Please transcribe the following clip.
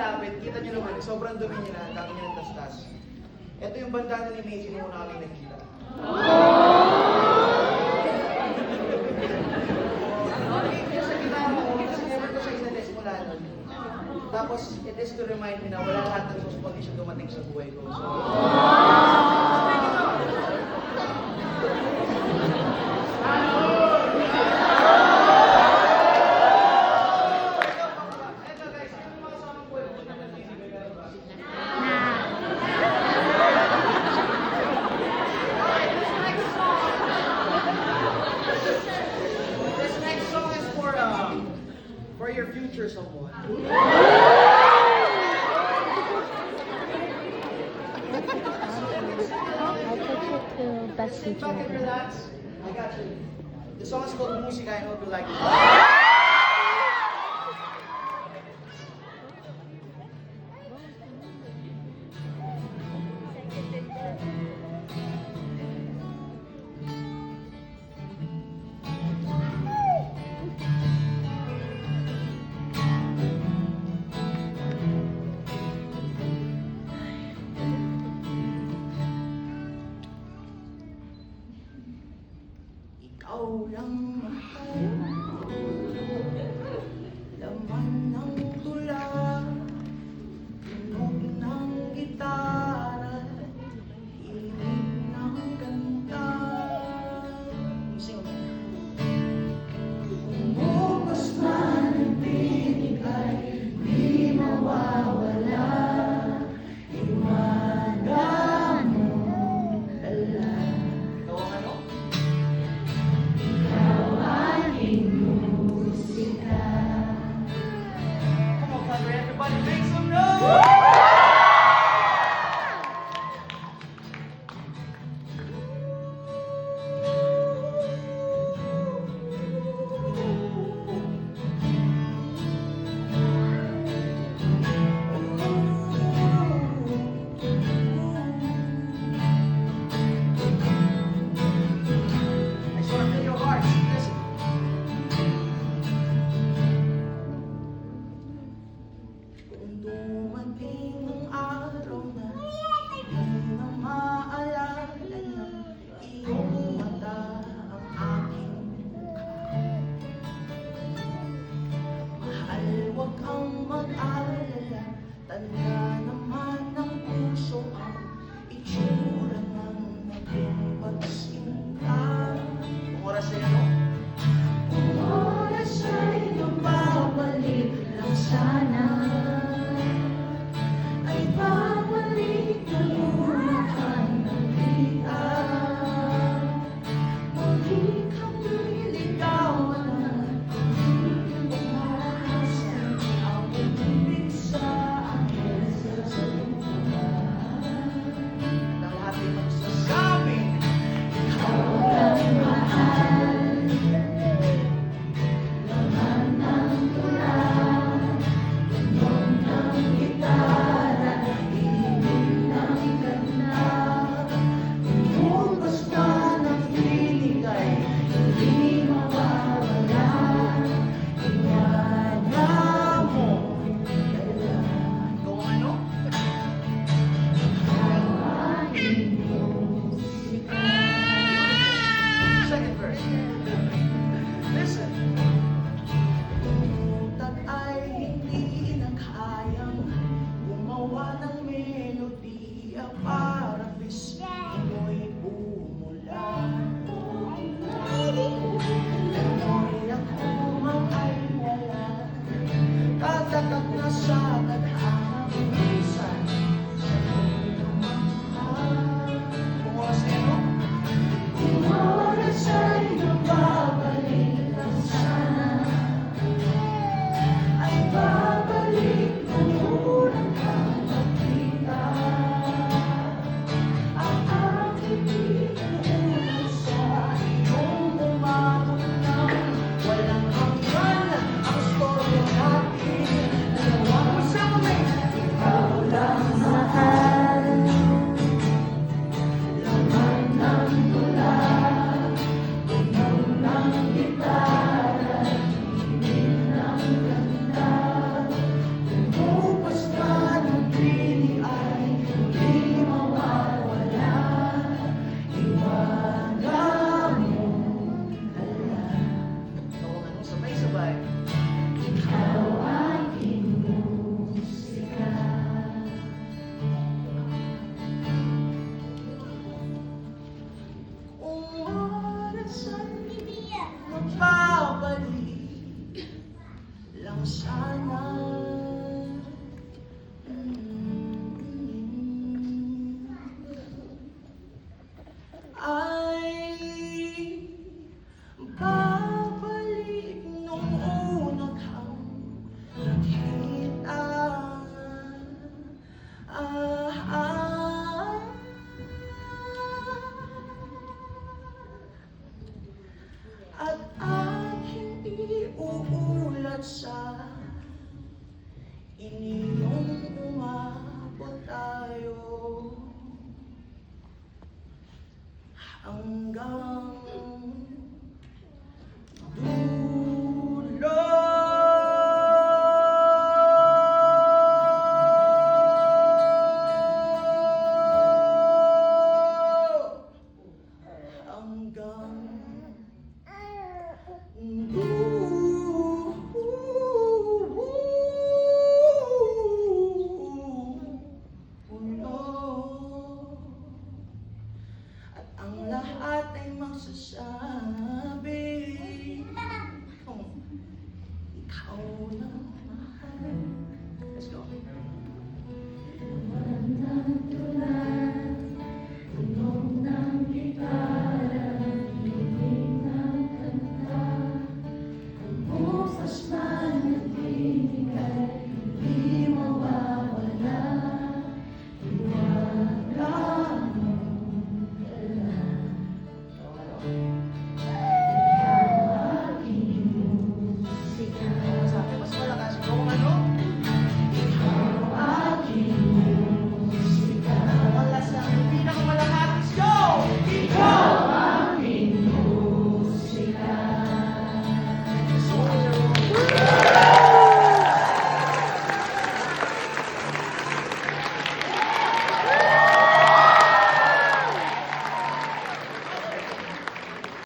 malapit, kita nyo naman, sobrang dumi niya na, ang dami niya ng tastas. Ito yung bandana ni Macy nung una kami nakita. Okay, sa gitara ko, kasi never ko siya inalis mula nun. Tapos, it is to remind me na wala lahat ng those condition dumating sa buhay ko. So, for your future someone. I'll put you to best Sit back and feature. relax. I got you. The song is called Musika. I hope you like it. Ikaw lang mahal, laman ng tula, tunog ng gitara, hilig ng kanta. Umubos man ang tinig ay di mawawala, iwanan mo dala. Ikaw ang ano? Come on, Father, everybody make some noise! I just want to feel your hearts. Listen. Kung dumating ang araw na di na maalala na iyong mata ang aking mukha, mahal, huwag kang mag-alala, tanda naman ng puso ang itsura ng naging pagsinta. Kung oras na yan, no? Kung oras ay magbabalik lang sana, ay babalik na lumahan ng kita. Muli kang nililigawan at hindi umahasan ang pag-ibig sa akin. Ikaw aking musika. Kung oras ay magbabalik lang sana.